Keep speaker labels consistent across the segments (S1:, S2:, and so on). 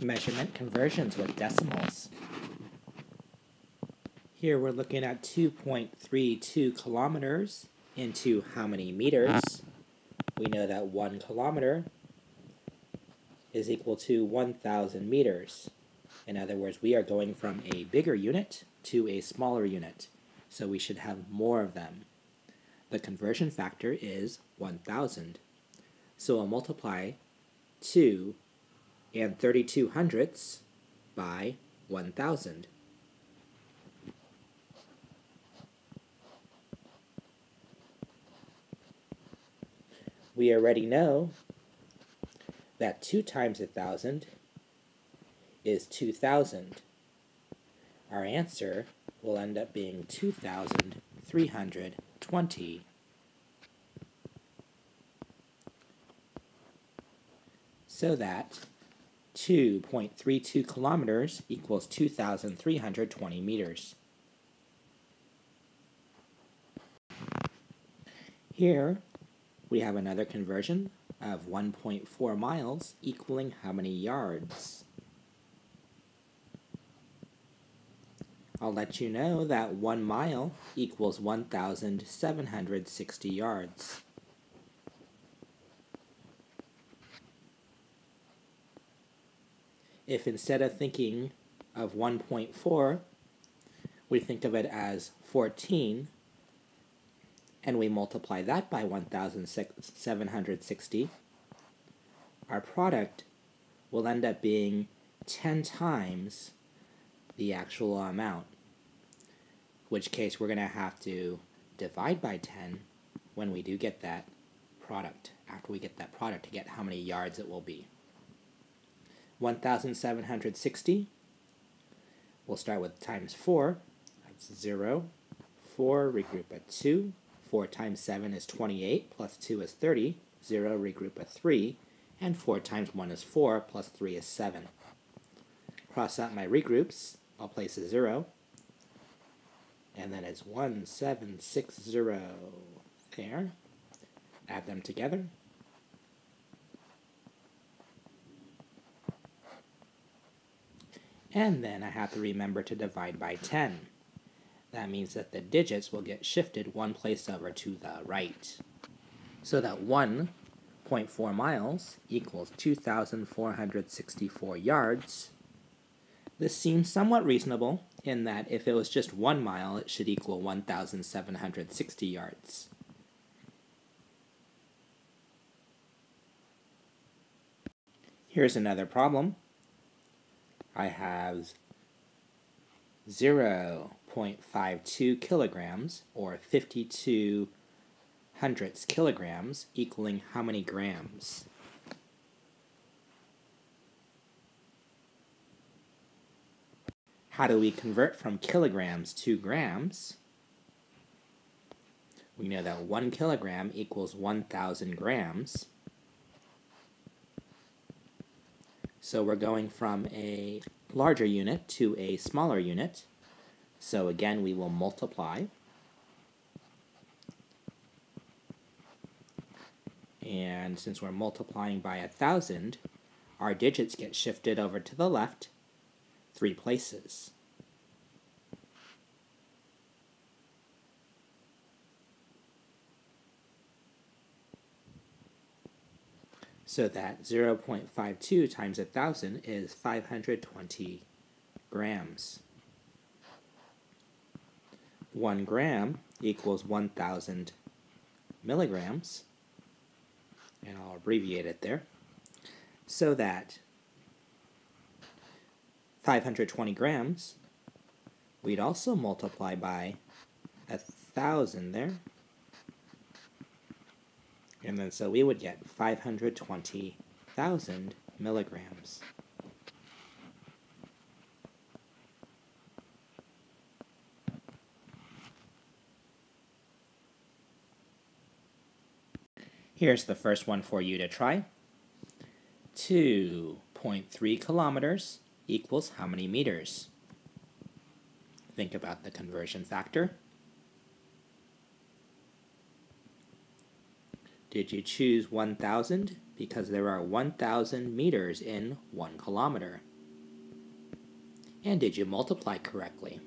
S1: Measurement conversions with decimals. Here we're looking at 2.32 kilometers into how many meters? We know that 1 kilometer is equal to 1,000 meters. In other words, we are going from a bigger unit to a smaller unit, so we should have more of them. The conversion factor is 1,000. So I'll multiply 2 and 32 hundredths by 1,000. We already know that 2 times 1,000 is 2,000. Our answer will end up being 2,320. So that 2.32 kilometers equals 2,320 meters. Here we have another conversion of 1.4 miles equaling how many yards? I'll let you know that 1 mile equals 1,760 yards. If instead of thinking of 1.4, we think of it as 14, and we multiply that by 1,760, our product will end up being 10 times the actual amount, in which case we're going to have to divide by 10 when we do get that product, after we get that product, to get how many yards it will be. 1,760, we'll start with times 4, that's 0, 4, regroup at 2, 4 times 7 is 28, plus 2 is 30, 0, regroup at 3, and 4 times 1 is 4, plus 3 is 7. Cross out my regroups, I'll place a 0, and then it's 1760 there. Add them together. And then I have to remember to divide by 10. That means that the digits will get shifted one place over to the right. So that 1.4 miles equals 2,464 yards. This seems somewhat reasonable in that if it was just 1 mile, it should equal 1,760 yards. Here's another problem. I have 0.52 kilograms, or 52 hundredths kilograms, equaling how many grams? How do we convert from kilograms to grams? We know that 1 kilogram equals 1,000 grams. So we're going from a larger unit to a smaller unit. So again, we will multiply. And since we're multiplying by 1,000, our digits get shifted over to the left 3 places. So that 0.52 times 1,000 is 520 grams. 1 gram equals 1,000 milligrams, and I'll abbreviate it there, so that 520 grams, we'd also multiply by 1,000 there, and then so we would get 520,000 milligrams. Here's the first one for you to try. 2.3 kilometers equals how many meters? Think about the conversion factor. Did you choose 1,000 because there are 1,000 meters in 1 kilometer. And did you multiply correctly?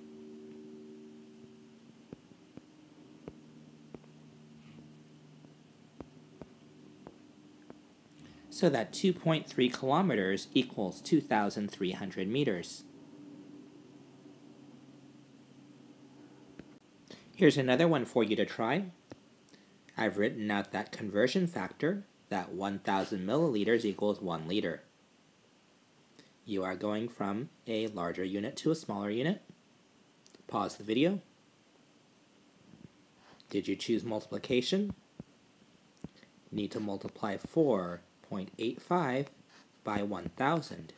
S1: So that 2.3 kilometers equals 2,300 meters. Here's another one for you to try. I've written out that conversion factor, that 1,000 milliliters equals 1 liter. You are going from a larger unit to a smaller unit. Pause the video. Did you choose multiplication? You need to multiply 4.85 by 1,000.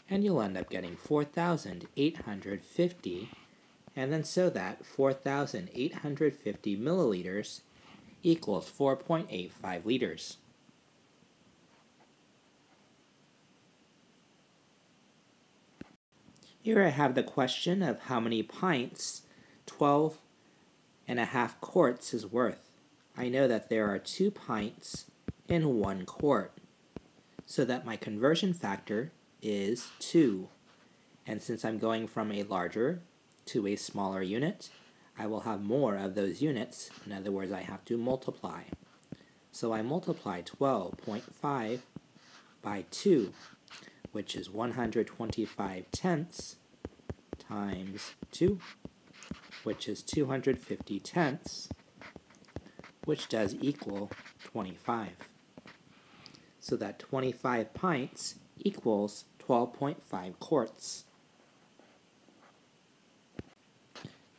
S1: And you'll end up getting 4,850, and then so that 4,850 milliliters equals 4.85 liters. Here I have the question of how many pints 12.5 quarts is worth. I know that there are 2 pints in 1 quart, so that my conversion factor is 2. And since I'm going from a larger to a smaller unit, I will have more of those units. In other words, I have to multiply. So I multiply 12.5 by 2, which is 125 tenths, times 2, which is 250 tenths, which does equal 25. So that 25 pints equals 12.5 quarts.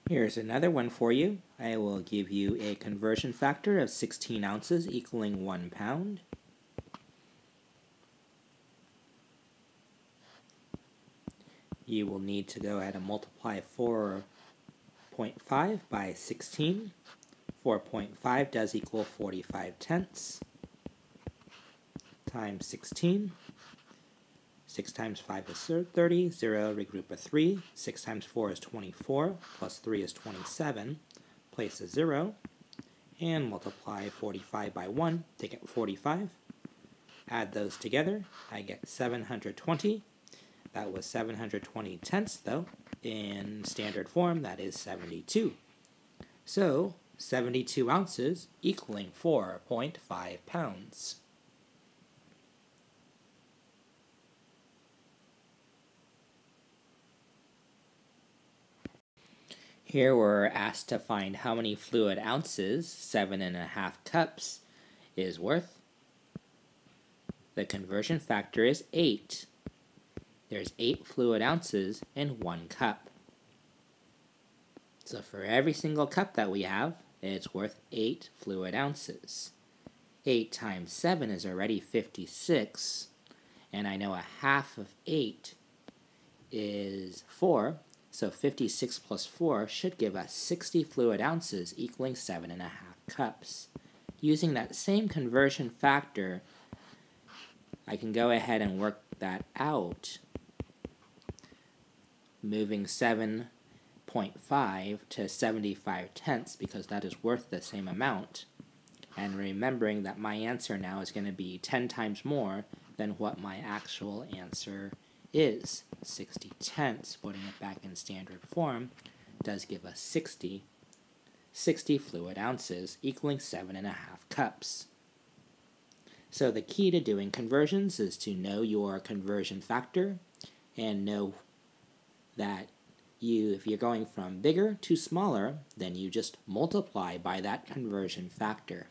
S1: Here's another one for you. I will give you a conversion factor of 16 ounces equaling 1 pound. You will need to go ahead and multiply 4.5 by 16. 4.5 does equal 45 tenths times 16. 6 times 5 is 30, 0, regroup a 3. 6 times 4 is 24, plus 3 is 27. Place a 0, and multiply 45 by 1 to get 45. Add those together, I get 720. That was 720 tenths, though. In standard form, that is 72. So, 72 ounces equaling 4.5 pounds. Here we're asked to find how many fluid ounces 7.5 cups is worth. The conversion factor is 8. There's 8 fluid ounces in 1 cup. So for every single cup that we have, it's worth 8 fluid ounces. 8 times 7 is already 56, and I know a half of 8 is 4, so 56 plus 4 should give us 60 fluid ounces equaling 7.5 cups. Using that same conversion factor, I can go ahead and work that out, moving 7.5 to 75 tenths because that is worth the same amount, and remembering that my answer now is going to be 10 times more than what my actual answer is. 60 tenths, putting it back in standard form, does give us 60 fluid ounces equaling 7.5 cups. So the key to doing conversions is to know your conversion factor and know that if you're going from bigger to smaller, then you just multiply by that conversion factor.